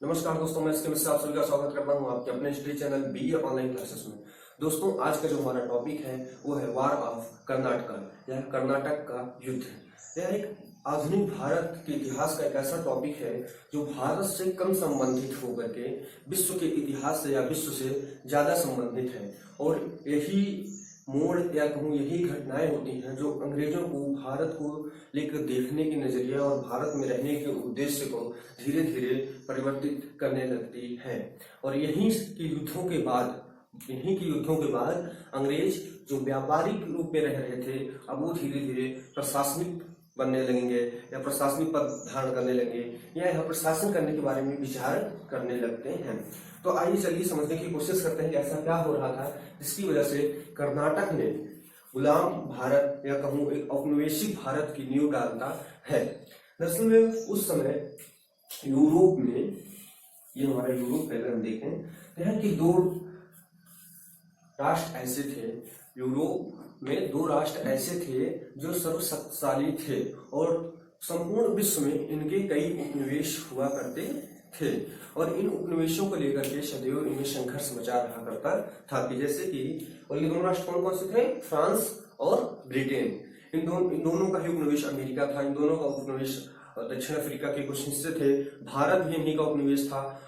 नमस्कार दोस्तों, मैं इसके मिश्र आप सभी का स्वागत करता हूं आपके अपने history channel BA online classes में। दोस्तों, आज का जो हमारा टॉपिक है वो है वार ऑफ कर्नाटक या कर्नाटक का युद्ध। यह एक आधुनिक भारत के इतिहास का एक ऐसा टॉपिक है जो भारत से कम संबंधित होकर के विश्व के इतिहास से या विश्व से ज्यादा संबंधित है। और यही मोड़ या कहूँ यही घटनाएं होती हैं जो अंग्रेजों को भारत को लेकर देखने की नजरिया और भारत में रहने के उद्देश्य को धीरे धीरे परिवर्तित करने लगती है। और यहीं के युद्धों के बाद अंग्रेज जो व्यापारिक रूप में रह रहे थे, अब वो धीरे धीरे प्रशासनिक बनने लगेंगे या प्रशासनिक पद धारण करने लगेंगे या यहाँ प्रशासन करने के बारे में विचार करने लगते हैं। तो आइए चलिए समझने की कोशिश करते हैं कि ऐसा क्या हो रहा था जिसकी वजह से कर्नाटक ने गुलाम भारत या कहूँ एक औपनिवेशिक भारत की नींव डालता है। दरअसल में उस समय यूरोप में, ये हमारा यूरोप अगर हम देखें तो यहाँ की दो राष्ट्र ऐसे थे, यूरोप में दो राष्ट्र ऐसे थे जो सर्वशक्तिशाली थे और संपूर्ण विश्व में इनके कई उपनिवेश हुआ करते थे। और इन उपनिवेशों को लेकर के सदैव इनमें संघर्ष मचा रहा करता था कि जैसे कि, और ये दोनों राष्ट्र कौन कौन से थे? फ्रांस और ब्रिटेन। इन दोनों का ही उपनिवेश अमेरिका था, इन दोनों का उपनिवेश दक्षिण अफ्रीका के कुछ हिस्से थे, भारत भी इन्हीं का उपनिवेश था।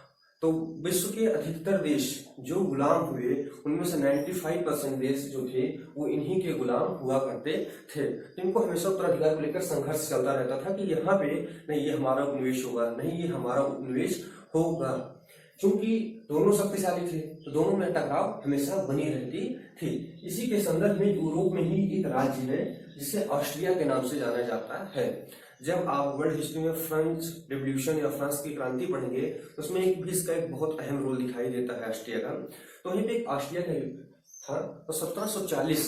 तो विश्व के अधिकतर देश जो गुलाम हुए उनमें से 95% देश जो थे वो इन्हीं के गुलाम हुआ करते थे। इनको हमेशा उत्तराधिकार को लेकर संघर्ष चलता रहता था कि यहाँ पे नहीं ये हमारा उपनिवेश होगा, नहीं ये हमारा उपनिवेश होगा। क्योंकि दोनों शक्तिशाली थे तो दोनों में टकराव हमेशा बनी रहती थी। इसी के संदर्भ में यूरोप में ही एक राज्य है जिसे ऑस्ट्रिया के नाम से जाना जाता है। जब आप वर्ल्ड हिस्ट्री में फ्रेंच रिवॉल्यूशन या फ्रांस की क्रांति पढ़ेंगे तो उसमें भी इसका एक बहुत अहम रोल दिखाई देता है ऑस्ट्रिया का। तो वहीं पे एक ऑस्ट्रिया का युद्ध था। तो 1740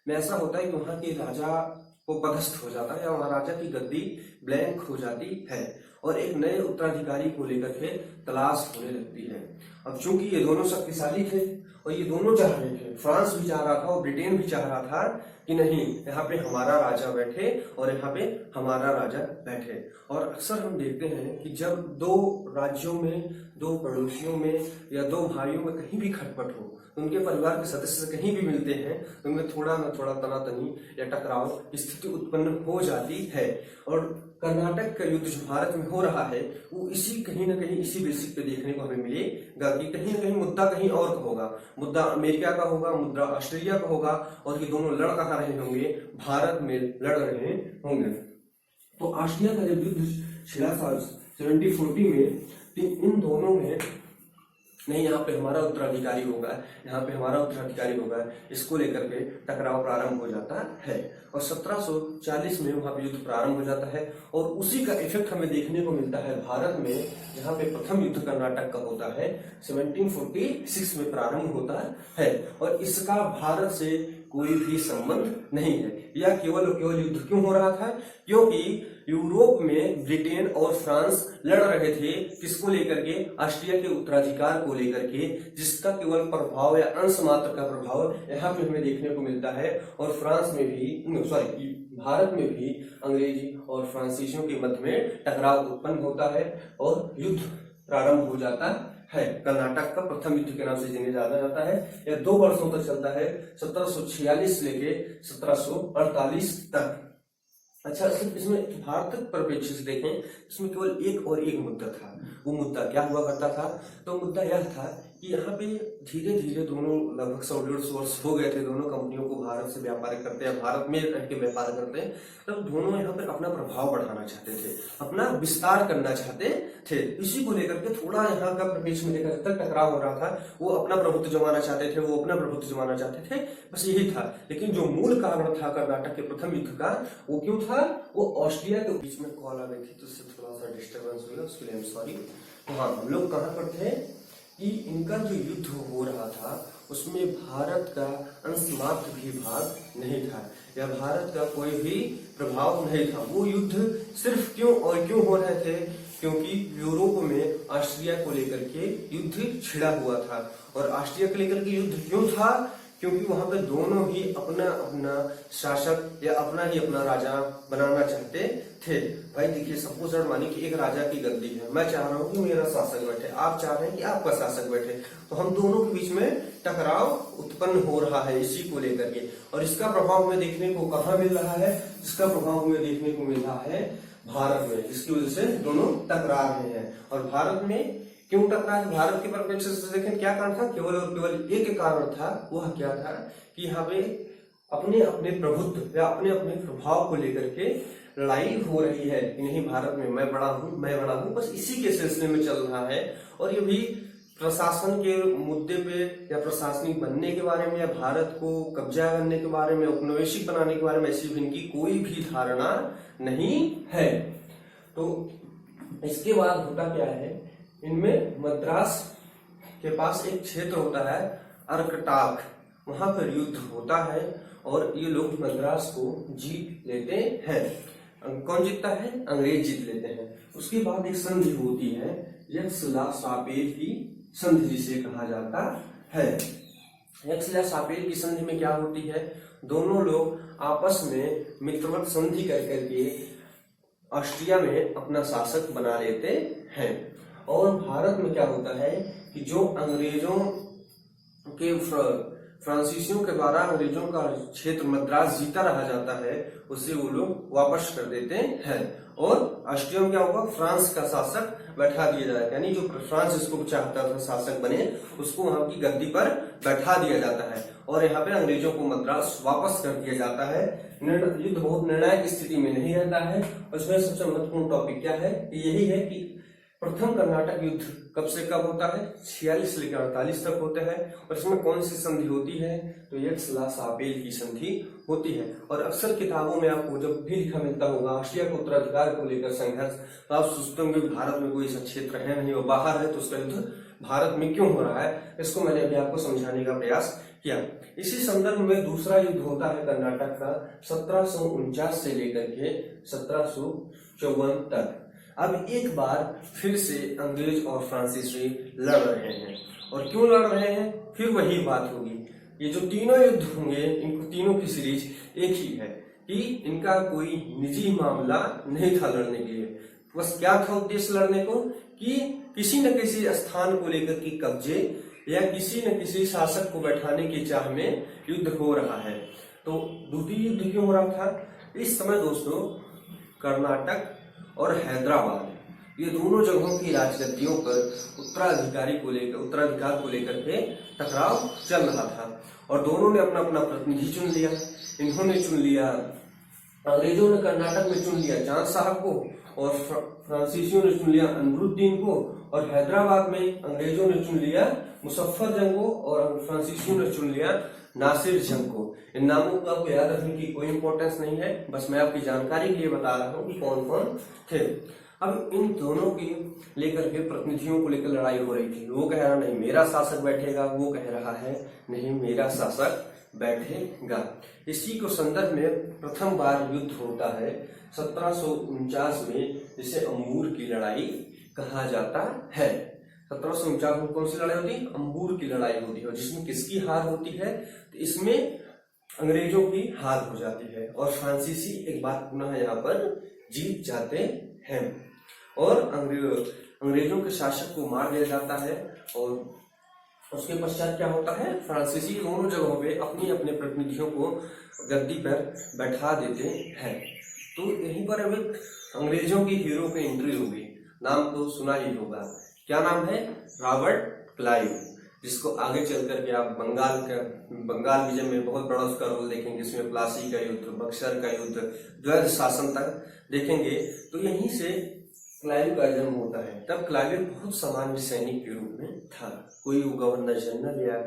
में ऐसा होता है कि वहां के राजा को पदस्थ हो जाता है, वहां राजा की गद्दी ब्लैंक हो जाती है और एक नए उत्तराधिकारी को लेकर के तलाश होने लगती है। अब चूंकि ये दोनों शक्तिशाली थे और ये दोनों चाह रहे थे, फ्रांस भी चाह रहा था और ब्रिटेन भी चाह रहा था कि नहीं यहाँ पे हमारा राजा बैठे और यहाँ पे हमारा राजा बैठे। और अक्सर हम देखते हैं कि जब दो राज्यों में, दो पड़ोसियों में या दो भाइयों में कहीं भी खटपट हो तो उनके परिवार के सदस्य कहीं भी मिलते हैं तो उनमें थोड़ा न थोड़ा तनातनी या टकराव स्थिति उत्पन्न हो जाती है। और कर्नाटक का युद्ध जो भारत में हो रहा है वो इसी कहीं ना कहीं इसी बेसिक पे देखने को हमें मिलेगा कि कहीं ना कहीं मुद्दा कहीं और का होगा, मुद्दा अमेरिका का होगा, मुद्दा ऑस्ट्रेलिया का होगा और ये दोनों लड़ कहाँ रहे होंगे? भारत में लड़ रहे होंगे। तो ऑस्ट्रिया का जब युद्ध छिड़ा था 1740 में, इन दोनों में नहीं यहाँ पे हमारा उत्तराधिकारी होगा, यहाँ पे हमारा उत्तराधिकारी होगा, इसको लेकर के टकराव प्रारंभ हो जाता है। और 1740 में वहां पे युद्ध प्रारंभ हो जाता है और उसी का इफेक्ट हमें देखने को मिलता है भारत में, जहाँ पे प्रथम युद्ध कर्नाटक का होता है 1746 में प्रारंभ होता है। और इसका भारत से कोई भी संबंध नहीं है। यह केवल युद्ध क्यों हो रहा था? क्योंकि यूरोप में ब्रिटेन और फ्रांस लड़ रहे थे किसको लेकर के? ऑस्ट्रिया के उत्तराधिकार को लेकर के, जिसका केवल प्रभाव या अंश मात्र का प्रभाव यहाँ पे हमें देखने को मिलता है। और भारत में भी अंग्रेजी और फ्रांसीसियों के मध्य में टकराव उत्पन्न होता है और युद्ध प्रारंभ हो जाता है। कर्नाटक का प्रथम युद्ध के नाम से जिन्हें जाना जाता है। यह 2 वर्षों तक चलता है, 1746 लेके 1748 तक। अच्छा, सिर्फ इसमें भारत परिप्रेक्ष्य से देखें, इसमें केवल एक मुद्दा था। वो मुद्दा क्या हुआ करता था? तो मुद्दा यह था कि यहाँ पे धीरे धीरे दोनों लगभग 100-150 वर्ष हो गए थे दोनों कंपनियों को भारत से व्यापार करते हैं, भारत में रह के व्यापार करते हैं। तब दोनों यहाँ पे अपना प्रभाव बढ़ाना चाहते थे, अपना विस्तार करना चाहते थे। इसी को लेकर के थोड़ा यहाँ का परिप्रेक्ष्य में लेकर तक टकराव हो रहा था। वो अपना प्रभुत्व जमाना चाहते थे, वो अपना प्रभुत्व जमाना चाहते थे, बस यही था। लेकिन जो मूल कारण था कर्नाटक के प्रथम युद्ध का, वो क्यों था? वो ऑस्ट्रिया के बीच में कॉल आ गई थी तो उससे थोड़ा सा डिस्टर्बेंस हुआ, उसके लिए आई एम सॉरी। तो हाँ, हम लोग कहाँ पर थे कि इनका जो युद्ध हो रहा था उसमें भारत का अंश मात्र भी भाग नहीं था या भारत का कोई भी प्रभाव नहीं था। वो युद्ध सिर्फ क्यों हो रहे थे? क्योंकि यूरोप में ऑस्ट्रिया को लेकर के युद्ध छिड़ा हुआ था। और ऑस्ट्रिया को लेकर के युद्ध क्यों था? क्योंकि वहां पे दोनों ही अपना अपना शासक या अपना राजा बनाना चाहते थे। भाई देखिए, सपोज मानिए कि एक राजा की गद्दी है, मैं चाह रहा हूं कि मेरा शासक बैठे, आप चाह रहे हैं कि आपका शासक बैठे, तो हम दोनों के बीच में टकराव उत्पन्न हो रहा है इसी को लेकर के। और इसका प्रभाव हमें देखने को कहाँ मिल रहा है? इसका प्रभाव हमें देखने को मिल रहा है भारत में, जिसकी वजह से दोनों टकरा रहे हैं। और भारत में क्यों टकरा है? भारत के परिप्रेक्ष्य से देखें क्या कारण था? केवल और केवल एक कारण था, वह क्या था कि हमें अपने अपने प्रभुत्व या अपने अपने प्रभाव को लेकर के लड़ाई हो रही है कि नहीं, भारत में मैं बड़ा हूं, बस इसी के सिलसिले में चल रहा है। और ये भी प्रशासन के मुद्दे पे या प्रशासनिक बनने के बारे में या भारत को कब्जा करने के बारे में, औपनिवेशिक बनाने के बारे में ऐसी इनकी कोई भी धारणा नहीं है। तो इसके बाद होता क्या है, इनमें मद्रास के पास एक क्षेत्र होता है अर्कटाक, वहां पर युद्ध होता है और ये लोग मद्रास को जीत लेते हैं। कौन जीतता है? अंग्रेज जीत लेते हैं। उसके बाद एक संधि होती है, यक्स-ला-शापेल की संधि जिसे कहा जाता है। यक्स-ला-शापेल की संधि में क्या होती है? दोनों लोग आपस में मित्रवत संधि कर करके ऑस्ट्रिया में अपना शासक बना लेते हैं। और भारत में क्या होता है कि जो अंग्रेजों के फ्रांसीसियों के द्वारा अंग्रेजों का क्षेत्र मद्रास जीता रहा जाता है, उसे वो लोग वापस कर देते हैं और ऑस्ट्रिया में क्या होगा? फ्रांस का शासक बैठा दिया जाएगा, यानी जो फ्रांस इसको चाहता था शासक बने, उसको वहां की गद्दी पर बैठा दिया जाता है और यहाँ पे अंग्रेजों को मद्रास वापस कर दिया जाता है। युद्ध बहुत निर्णायक स्थिति में नहीं रहता है। उसमें सबसे महत्वपूर्ण टॉपिक क्या है? यही है कि प्रथम कर्नाटक युद्ध कब से कब होता है? 46 से लेकर 48 तक होते हैं। और इसमें कौन सी संधि होती है? तो यक्स-ला-शापेल की संधि होती है। और अक्सर किताबों में आपको जब भी लिखा मिलता होगा ऑस्ट्रिया के उत्तराधिकार को लेकर संघर्ष, तो आप सोचते होंगे भारत में कोई ऐसा क्षेत्र है नहीं, वो बाहर है, तो उसका युद्ध भारत में क्यों हो रहा है? इसको मैंने अभी आपको समझाने का प्रयास किया। इसी संदर्भ में दूसरा युद्ध होता है कर्नाटक का 1749 से लेकर के 1754 तक। अब एक बार फिर से अंग्रेज और फ्रांसीसी लड़ रहे हैं। और क्यों लड़ रहे हैं? फिर वही बात होगी, ये जो तीनों युद्ध होंगे, इनको तीनों की सीरीज एक ही है कि इनका कोई निजी मामला नहीं था लड़ने के लिए। बस क्या था उद्देश्य लड़ने को? कि किसी न किसी स्थान को लेकर के कब्जे या किसी न किसी शासक को बैठाने की चाह में युद्ध हो रहा है। तो द्वितीय युद्ध क्यों हो रहा था? इस समय दोस्तों कर्नाटक और हैदराबाद, ये दोनों जगहों की राजगद्दियों पर उत्तराधिकार को लेकर के टकराव चल रहा था और दोनों ने अपना अपना प्रतिनिधि चुन लिया। इन्होंने चुन लिया, अंग्रेजों ने कर्नाटक में चुन लिया चांद साहब को और फ्रांसीसियों ने चुन लिया अनवरुद्दीन को, और हैदराबाद में अंग्रेजों ने चुन लिया मुजफ्फर जंग को और फ्रांसीसियों ने चुन लिया नासिर जंग को। इन नामों को आपको याद रखने की कोई इंपॉर्टेंस नहीं है, बस मैं आपकी जानकारी के लिए बता रहा हूँ कि कौन कौन थे। अब इन दोनों की लेकर के प्रतिनिधियों को लेकर लड़ाई हो रही थी। वो कह रहा नहीं मेरा शासक बैठेगा, वो कह रहा है नहीं मेरा शासक बैठेगा। इसी को संदर्भ में प्रथम बार युद्ध होता है 1749 में, जिसे अंबूर की लड़ाई कहा जाता है। 1749 में कौन सी लड़ाई होती है? अंबूर की लड़ाई होती है। और जिसमें किसकी हार होती है? तो इसमें अंग्रेजों की हार हो जाती है और फ्रांसीसी एक बार पुनः यहाँ पर जीत जाते हैं और अंग्रेजों के शासक को मार दिया जाता है। और उसके पश्चात क्या होता है? फ्रांसीसी दोनों जगहों पे अपनी अपने प्रतिनिधियों को गद्दी पर बैठा देते हैं। तो यहीं पर अभी अंग्रेजों की हीरो की एंट्री होगी। नाम तो सुना ही होगा, क्या नाम है? रॉबर्ट क्लाइव, जिसको आगे चल करके आप बंगाल विजय में बहुत बड़ा उसका रोल देखेंगे। इसमें प्लासी का युद्ध, बक्सर का युद्ध, द्वैध शासन तक देखेंगे। तो यहीं से क्लाइव का जन्म होता है। तब क्लाइव बहुत सामान्य सैनिक के रूप में था, कोई वो गवर्नर जनरल या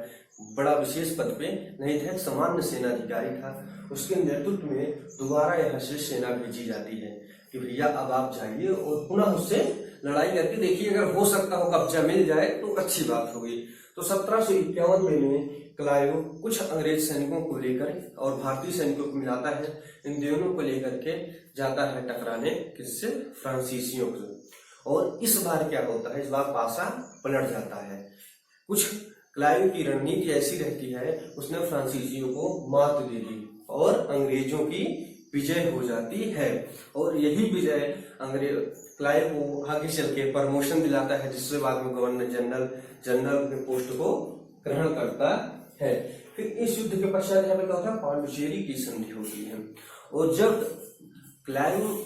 बड़ा विशेष पद पे नहीं था, सामान्य सेनाधिकारी था। उसके नेतृत्व में दोबारा यहाँ से सेना भेजी जाती है कि भैया अब आप जाइए और पुनः उससे लड़ाई करके देखिए, अगर हो सकता हो कब्जा मिल जाए तो अच्छी बात होगी। तो 1751 में क्लाइव कुछ अंग्रेज सैनिकों को लेकर और भारतीय सैनिकों को मिलाता है, इन दोनों को लेकर के जाता है टकराने किससे? फ्रांसीसियों से। और इस बार क्या होता है? इस बार पासा पलट जाता है। कुछ क्लाइव की रणनीति ऐसी रहती है, उसने फ्रांसीसियों को मात दे दी और अंग्रेजों की विजय हो जाती है। और यही विजय क्लाइव को आगे चल के प्रमोशन दिलाता है, जिससे बाद में गवर्नर जनरल के पोस्ट को ग्रहण करता है। फिर इस युद्ध के पश्चात यहाँ पे क्या होता है, पांडुचेरी की संधि होती है। और जब क्लाइव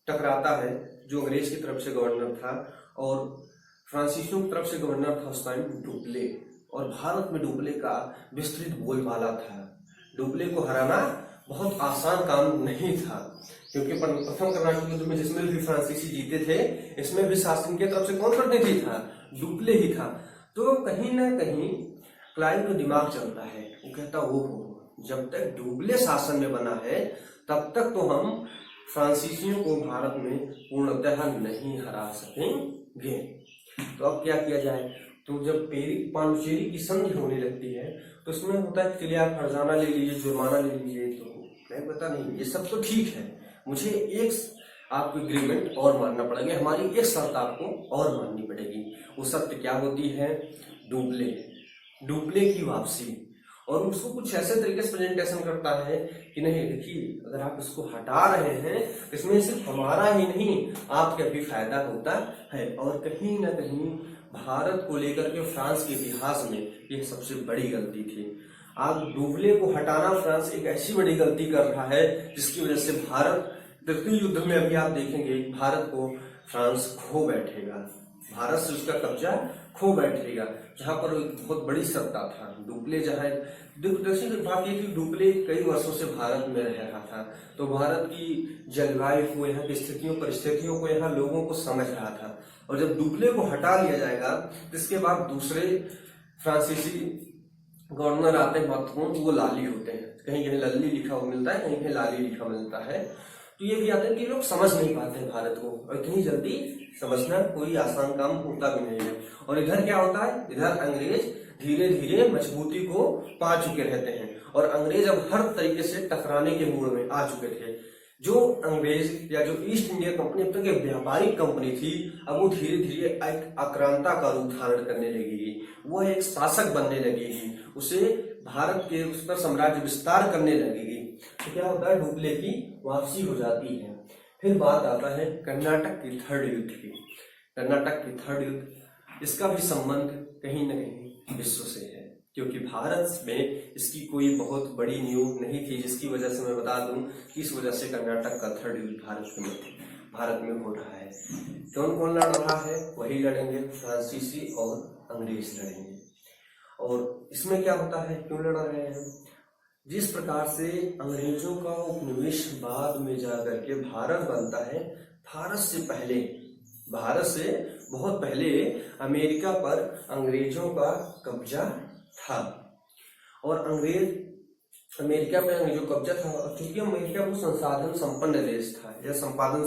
टकराता है, जो अंग्रेज की तरफ से गवर्नर था, और फ्रांसीसियों की तरफ से गवर्नर था उस टाइम डुप्ले, और भारत में डुप्ले का विस्तृत बोलबाला था। डुप्ले को हराना बहुत आसान काम नहीं था, क्योंकि प्रथम कर्नाटक युद्ध में जिसमें भी फ्रांसीसी जीते थे, इसमें भी शासन की तरफ से कौन प्रतिनिधि था, डुप्ले ही था। तो कहीं ना कहीं क्लाइव का दिमाग चलता है, वो कहता हो जब तक डुप्ले शासन में बना है तब तक तो हम फ्रांसीसियों को भारत में पूर्णतः नहीं हरा सकेंगे। तो अब क्या किया जाए, तो जब पांडुचेरी की संधि होने लगती है तो इसमें होता है चलिए आप हर्जाना ले लीजिए, जुर्माना ले लीजिए। तो मैं पता नहीं, ये सब तो ठीक है, मुझे एक आपको एग्रीमेंट और मानना पड़ेगा, हमारी एक शर्त आपको और माननी पड़ेगी। वो शर्त क्या होती है, डुप्ले की वापसी। और उसको कुछ ऐसे तरीके से प्रेजेंटेशन करता है कि नहीं देखिए, अगर आप इसको हटा रहे हैं तो इसमें सिर्फ हमारा ही नहीं आपका भी फायदा होता है। और कहीं ना कहीं भारत को लेकर के फ्रांस के इतिहास में यह सबसे बड़ी गलती थी। आज डुप्ले को हटाना फ्रांस एक ऐसी बड़ी गलती कर रहा है जिसकी वजह से भारत तृतीय युद्ध में अभी आप देखेंगे भारत को फ्रांस खो बैठेगा, भारत से उसका कब्जा खो बैठेगा, जहां पर बहुत बड़ी सत्ता था। डुप्ले जहां बात यह कि डुप्ले कई वर्षों से भारत में रह रहा था, तो भारत की जलवायु को, यहाँ की स्थितियों परिस्थितियों को, यहाँ लोगों को समझ रहा था। और जब डुप्ले को हटा लिया जाएगा तो इसके बाद दूसरे फ्रांसीसी गवर्नर आते हैं महत्वपूर्ण, वो लाली होते हैं, कहीं कहीं लल्ली लिखा हुआ मिलता है, कहीं कहीं लाली लिखा मिलता है। तो ये भी आते हैं कि लोग समझ नहीं पाते हैं भारत को, और इतनी जल्दी समझना कोई आसान काम होता भी नहीं है। और इधर क्या होता है, इधर अंग्रेज धीरे धीरे मजबूती को पा चुके रहते हैं, और अंग्रेज अब हर तरीके से टकराने के मूड में आ चुके थे। जो अंग्रेज या जो ईस्ट इंडिया कंपनी अब तक एक व्यापारिक कंपनी थी, अब वो धीरे धीरे एक आक्रांता का रूप धारण करने लगेगी, वो एक शासक बनने लगेगी, उसे भारत के उस पर साम्राज्य विस्तार करने लगेगी। तो क्या होता है, डुप्ले की वापसी हो जाती है। फिर बात आता है कर्नाटक की थर्ड युद्ध की। कर्नाटक की थर्ड युद्ध, इसका भी संबंध कहीं न कहीं विश्व से है, क्योंकि भारत में इसकी कोई बहुत बड़ी न्यूज नहीं थी, जिसकी वजह से मैं बता दूं कि इस वजह से कर्नाटक का थर्ड युद्ध भारत में हो रहा है। कौन कौन लड़ रहा है, वही लड़ेंगे, फ्रांसीसी और अंग्रेज लड़ेंगे। और इसमें क्या होता है, क्यों लड़ रहे हैं, जिस प्रकार से अंग्रेजों का उपनिवेश बाद में जाकर के भारत बनता है, भारत से बहुत पहले अमेरिका पर अंग्रेजों का कब्जा था। और अमेरिका पे अंग्रेजों का कब्जा था, और चूंकि अमेरिका वो संसाधन संपन्न देश था, या संसाधन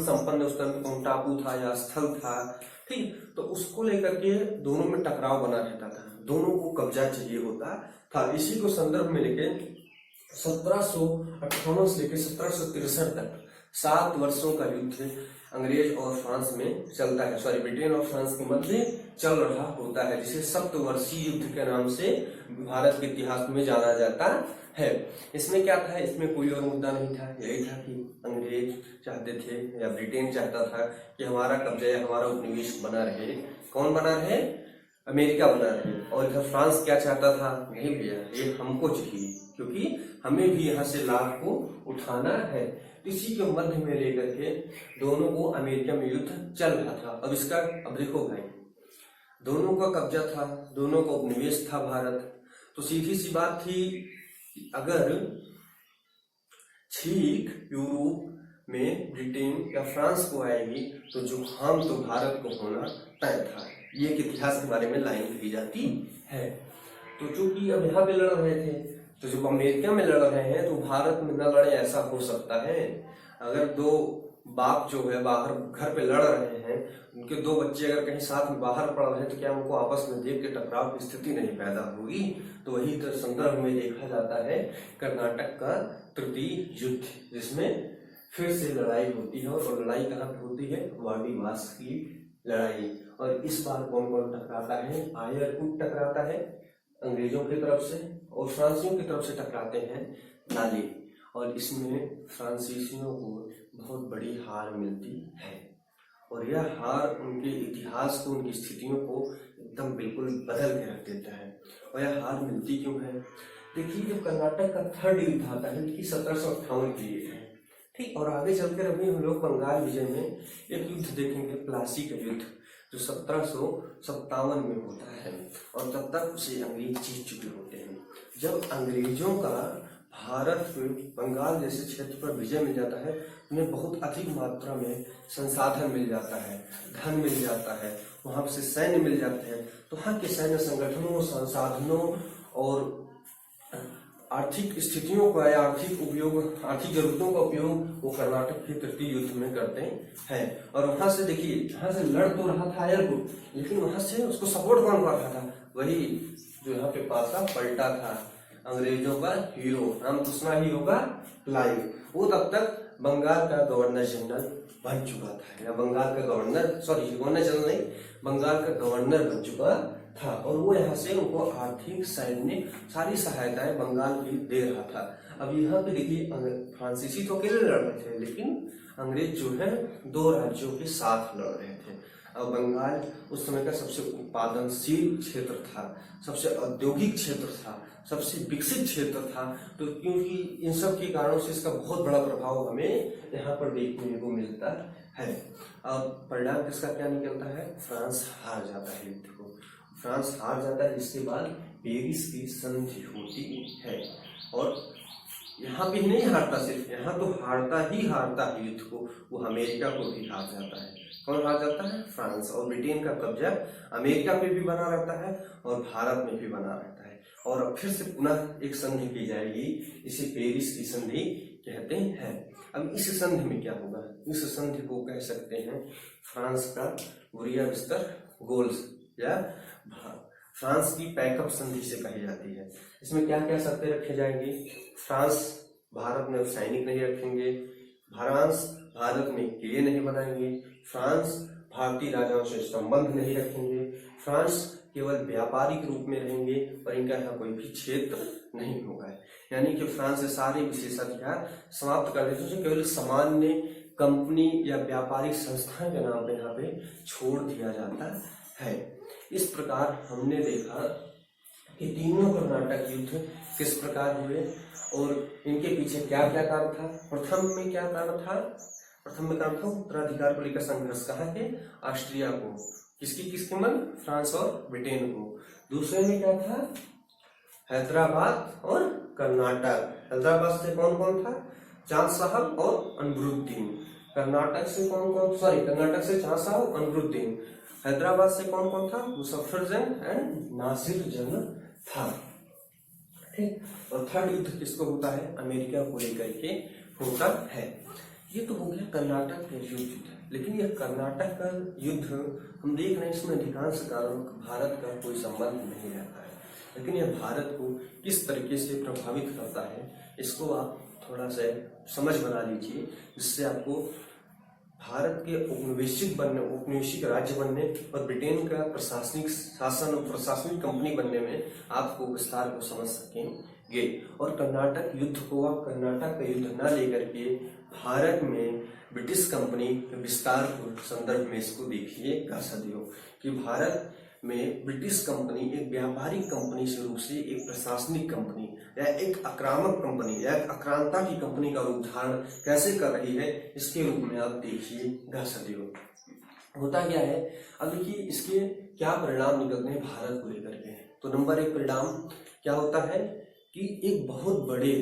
संपन्न उस टाइम टापू था या स्थल था, ठीक, तो उसको लेकर के दोनों में टकराव बना रहता था, दोनों को कब्जा चाहिए होता था। इसी को संदर्भ में लेके 1758 से लेकर 1763 तक 7 वर्षों का युद्ध अंग्रेज और फ्रांस में चलता है, ब्रिटेन और फ्रांस के मध्य चल रहा होता है, जिसे सप्तवर्षीय युद्ध के नाम से भारत के इतिहास में जाना जाता है। इसमें क्या था, इसमें कोई और मुद्दा नहीं था, यही था कि अंग्रेज चाहते थे या ब्रिटेन चाहता था कि हमारा कब्जा या हमारा उपनिवेश बना रहे। कौन बना रहे, अमेरिका बना रहे। और इधर फ्रांस क्या चाहता था, नहीं भैया ये हमको चाहिए, क्योंकि हमें भी यहाँ से लाभ को उठाना है। इसी के मध्य में लेकर के दोनों को अमेरिका में युद्ध चल रहा था। अब देखो भाई, दोनों का कब्जा था, दोनों का उपनिवेश था भारत, तो सीधी सी बात थी, अगर छींक यूरोप में ब्रिटेन या फ्रांस को आएगी तो जुकाम तो भारत को होना तय था। ये एक इतिहास के बारे में लाइन कही जाती है। तो चूंकि अब यहाँ पे लड़ रहे थे, तो जब अमेरिका में लड़ रहे हैं तो भारत में न लड़े, ऐसा हो सकता है। अगर दो बाप जो है बाहर घर पे लड़ रहे हैं, उनके 2 बच्चे अगर कहीं साथ में बाहर पड़ रहे हैं, तो क्या उनको आपस में देख के टकराव की स्थिति नहीं पैदा होगी। तो वही संदर्भ में देखा जाता है कर्नाटक का तृतीय युद्ध, जिसमें फिर से लड़ाई होती है। और लड़ाई कहाँ पे होती है, वाडीवास की लड़ाई। और इस बार कौन कौन टकराता है? आयरकुट टकराता है अंग्रेजों की तरफ से, और फ्रांसीसियों की तरफ से टकराते हैं नाली, और इसमें फ्रांसीसियों को बहुत बड़ी हार मिलती है। और यह हार उनके इतिहास को, उनकी स्थितियों को एकदम बिल्कुल बदल के रख देता है। और यह हार मिलती क्यों है? देखिए, जब कर्नाटक का थर्ड युद्ध आता है कि 1758 की है, ठीक, और आगे चलकर अभी हम लोग बंगाल विजय में एक युद्ध देखेंगे, प्लासी का युद्ध, जो 1757 में होता है, और तब तक उसे अंग्रेज जीत चुके होते हैं। जब अंग्रेजों का भारत में बंगाल जैसे क्षेत्र पर विजय मिल जाता है, उन्हें बहुत अधिक मात्रा में संसाधन मिल जाता है, धन मिल जाता है, वहां से सैन्य मिल जाते हैं, तो वहाँ के सैन्य संगठनों, संसाधनों और आर्थिक स्थितियों का या आर्थिक जरूरतों का उपयोग वो कर्नाटक के तृतीय युद्ध में करते हैं। और वहां से देखिए, यहाँ से लड़ तो रहा था आयरकुट, लेकिन वहां से उसको सपोर्ट कौन कर रहा था? वही जो यहाँ पे पासा पलटा था, अंग्रेजों का हीरो, नाम सुना ही होगा, क्लाइव। वो तब तक बंगाल का गवर्नर जनरल बन चुका था, या बंगाल का गवर्नर नहीं, बंगाल का गवर्नर बन चुका था, और वो यहाँ से उनको आर्थिक, सैन्य सारी सहायताएं बंगाल की दे रहा था। अब यहाँ पे देखिए, फ्रांसीसी तो अकेले लड़ रहे थे, लेकिन अंग्रेज जो है दो राज्यों के साथ लड़ रहे थे। अब बंगाल उस समय का सबसे उत्पादनशील क्षेत्र था, सबसे औद्योगिक क्षेत्र था, सबसे विकसित क्षेत्र था, तो क्योंकि इन सब के कारणों से इसका बहुत बड़ा प्रभाव हमें यहाँ पर देखने को मिलता है। अब परिणाम किसका क्या निकलता है? फ्रांस हार जाता है युद्ध को, फ्रांस हार जाता है, जिसके बाद पेरिस की संधि होती है। और यहाँ भी नहीं हारता, सिर्फ यहाँ तो हारता है युद्ध को, वो अमेरिका को भी हार जाता है। कौन हार जाता है? फ्रांस। और ब्रिटेन का कब्जा अमेरिका पे भी बना रहता है और भारत में भी बना रहता है। और अब फिर से पुनः एक संधि की जाएगी, इसे पेरिस की संधि कहते हैं। अब इस संधि में क्या होगा? इस संधि को कह सकते हैं फ्रांस का बुरियाविस्तर गोल्स, या फ्रांस की पैकअप संधि से कही जाती है। इसमें क्या क्या शर्तें रखे जाएंगी? फ्रांस भारत में सैनिक नहीं रखेंगे, फ्रांस भारत में किले नहीं बनाएंगे, फ्रांस भारतीय राजाओं से संबंध नहीं रखेंगे, फ्रांस केवल व्यापारिक रूप में रहेंगे, और इनका यहाँ कोई भी क्षेत्र नहीं होगा। यानी कि फ्रांस से सारे विशेषाधिकार समाप्त कर देते हैं, केवल सामान्य कंपनी या व्यापारिक संस्थाएं के नाम पे यहाँ पे छोड़ दिया जाता है। इस प्रकार हमने देखा कि तीनों कर्नाटक युद्ध किस प्रकार हुए और इनके पीछे क्या क्या कारण था। प्रथम में क्या कारण था? प्रथम में कारण था उत्तराधिकार को लेकर संघर्ष। कहाँ के? ऑस्ट्रिया को। किसके मन? फ्रांस और ब्रिटेन को। दूसरे में क्या था? हैदराबाद और कर्नाटक। हैदराबाद से कौन कौन था? चांद साहब और अनवरुद्दीन। कर्नाटक से कर्नाटक से चांद साहब, अनवरुद्दीन। हैदराबाद से कौन कौन था? मुजफ्फरजंग एंड नासिर जंग था। ठीक। और थर्ड युद्ध किसको होता है? अमेरिका को लेकर के होता है। ये तो हो गया कर्नाटक का युद्ध। लेकिन यह कर्नाटक का युद्ध हम देख रहे हैं, इसमें अधिकांश कारण भारत का कोई संबंध नहीं रहता है, लेकिन यह भारत को किस तरीके से प्रभावित करता है, इसको आप थोड़ा सा समझ बना लीजिए, जिससे आपको भारत के औपनिवेशिक राज्य बनने और ब्रिटेन का प्रशासनिक शासन और प्रशासनिक कंपनी बनने में आपको विस्तार को समझ सकेंगे। और कर्नाटक युद्ध को आप कर्नाटक का युद्ध न लेकर के भारत में ब्रिटिश कंपनी के विस्तार को संदर्भ में इसको देखिएगा सदियों, कि भारत में ब्रिटिश कंपनी एक व्यापारिक कंपनी से रूप से एक प्रशासनिक कंपनी या एक आक्रामक कंपनी या एक आक्रांता की कंपनी का रूप धारण कैसे कर रही है, इसके रूप में आप देखिएगा सदियों। होता क्या है? अब देखिए इसके क्या परिणाम निकलते हैं भारत को लेकर के। तो नंबर एक परिणाम क्या होता है कि एक बहुत बड़े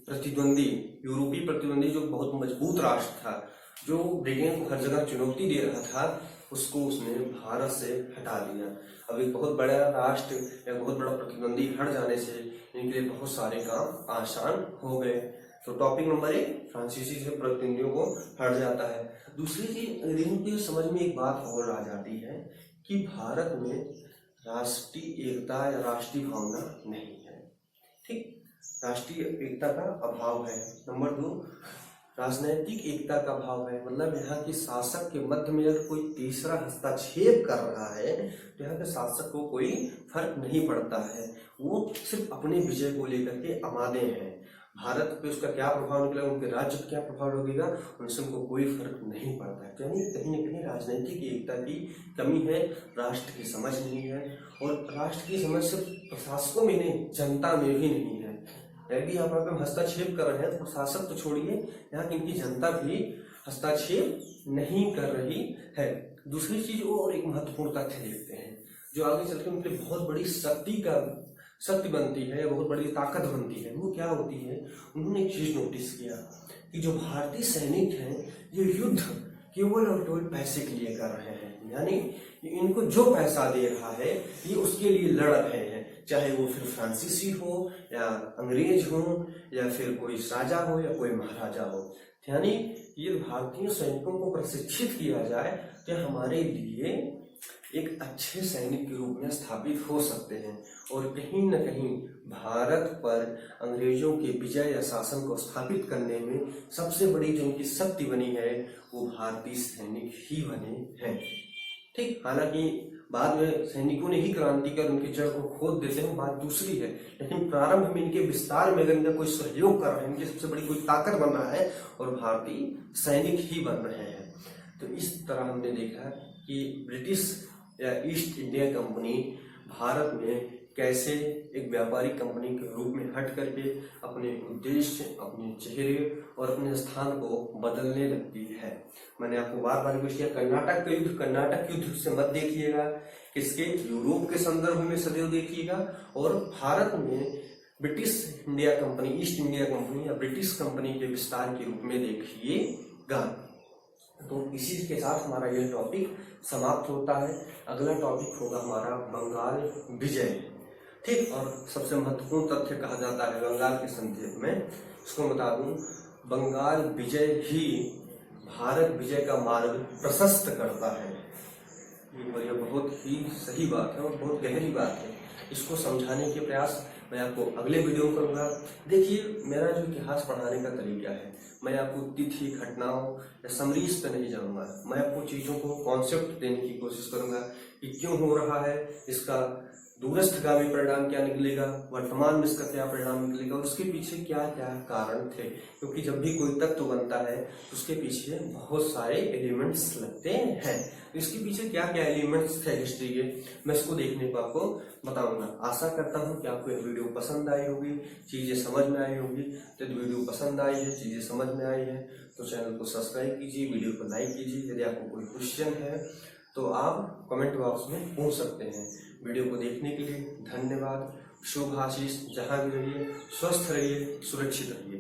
प्रतिद्वंदी, यूरोपीय प्रतिद्वंदी, जो बहुत मजबूत राष्ट्र था, जो ब्रिटेन को हर जगह चुनौती दे रहा था, उसको उसने भारत से हटा दिया। अब एक बहुत बड़ा राष्ट्र या बहुत बड़ा प्रतिद्वंदी हट जाने से इनके लिए बहुत सारे काम आसान हो गए। तो टॉपिक नंबर एक, फ्रांसीसी से प्रतिद्वंदियों को हट जाता है। दूसरी चीज इनके समझ में एक बात और आ जाती है कि भारत में राष्ट्रीय एकता या राष्ट्रीय भावना नहीं है। ठीक, राष्ट्रीय एकता का अभाव है। नंबर दो, राजनैतिक एकता का भाव है, मतलब यहाँ के शासक के मध्य में अगर कोई तीसरा हस्तक्षेप कर रहा है तो यहाँ के शासक को कोई फर्क नहीं पड़ता है, वो सिर्फ अपने विजय को लेकर के आमादे हैं। भारत पे उसका क्या प्रभाव निकलेगा, उनके राज्य पर क्या प्रभाव लगेगा, उनसे उनको कोई फर्क नहीं पड़ता है। यानी कहीं न कहीं राजनीतिक एकता की कमी है, राष्ट्र की समझ नहीं है, और राष्ट्र की समझ सिर्फ प्रशासकों में नहीं, जनता में भी नहीं है। यदि आप यहाँ पे हस्तक्षेप कर रहे हैं तो प्रशासक तो छोड़िए, यहाँ की इनकी जनता भी हस्तक्षेप नहीं कर रही है। दूसरी चीज और एक महत्वपूर्ण तथ्य देखते हैं जो आगे चलकर उनके बहुत बड़ी शक्ति बनती है, बहुत बड़ी ताकत बनती है। वो क्या होती है, उन्होंने एक चीज नोटिस किया कि जो भारतीय सैनिक हैं ये युद्ध केवल और केवल पैसे के लिए कर रहे हैं, यानी इनको जो पैसा दे रहा है ये उसके लिए लड़ रहे हैं, चाहे वो फिर फ्रांसीसी हो या अंग्रेज हो या फिर कोई राजा हो या कोई महाराजा हो। यानी ये भारतीय सैनिकों को प्रशिक्षित किया जाए कि हमारे लिए एक अच्छे सैनिक के रूप में स्थापित हो सकते हैं, और कहीं न कहीं भारत पर अंग्रेजों के विजय या शासन को स्थापित करने में सबसे बड़ी जो उनकी शक्ति बनी है वो भारतीय सैनिक ही बने हैं। ठीक, हालांकि बाद में सैनिकों ने ही क्रांति कर उनकी जड़ को खोद देते हैं, बात दूसरी है, लेकिन प्रारंभ में इनके विस्तार में अगर इनका कोई सहयोग कर रहा है, इनकी सबसे बड़ी कोई ताकत बन रहा है और भारतीय सैनिक ही बन रहे हैं। तो इस तरह हमने देखा कि ब्रिटिश या ईस्ट इंडिया कंपनी भारत में कैसे एक व्यापारिक कंपनी के रूप में हट करके अपने उद्देश्य, अपने चेहरे और अपने स्थान को बदलने लगती है। मैंने आपको बार बार रिक्वेस्ट किया, कर्नाटक युद्ध से मत देखिएगा, किसके, यूरोप के संदर्भ में सदैव देखिएगा, और भारत में British India company, east India company या ब्रिटिश कंपनी के विस्तार के रूप में देखिएगा। तो इसी के साथ हमारा यह टॉपिक समाप्त होता है। अगला टॉपिक होगा हमारा बंगाल विजय। ठीक, और सबसे महत्वपूर्ण तथ्य कहा जाता है बंगाल के संदर्भ में, इसको बता दूं, बंगाल विजय ही भारत विजय का मार्ग प्रशस्त करता है। ये बहुत ही सही बात है और बहुत गहरी बात है। इसको समझाने के प्रयास मैं आपको अगले वीडियो में करूंगा। देखिए, मेरा जो इतिहास पढ़ाने का तरीका है, मैं आपको तिथि, घटनाओं या समरीज पे नहीं जाऊंगा, मैं आपको चीजों को कॉन्सेप्ट देने की कोशिश करूंगा कि क्यों हो रहा है, इसका दूरस्थगामी परिणाम क्या निकलेगा, वर्तमान में इसका क्या परिणाम निकलेगा, और उसके पीछे क्या क्या कारण थे। क्योंकि जब भी कोई तत्व बनता है तो उसके पीछे बहुत सारे एलिमेंट्स लगते हैं, तो इसके पीछे क्या क्या एलिमेंट्स थे हिस्ट्री के, मैं इसको देखने को आपको बताऊंगा। आशा करता हूँ कि आपको यह वीडियो पसंद आई होगी, चीजें समझ में आई होगी। यदि वीडियो पसंद आई है, चीजें समझ में आई है, तो चैनल को सब्सक्राइब कीजिए, वीडियो को लाइक कीजिए। यदि आपको कोई क्वेश्चन है तो आप कमेंट बॉक्स में पूछ सकते हैं। वीडियो को देखने के लिए धन्यवाद। शुभ आशीष, जहां भी रहिए स्वस्थ रहिए, सुरक्षित रहिए।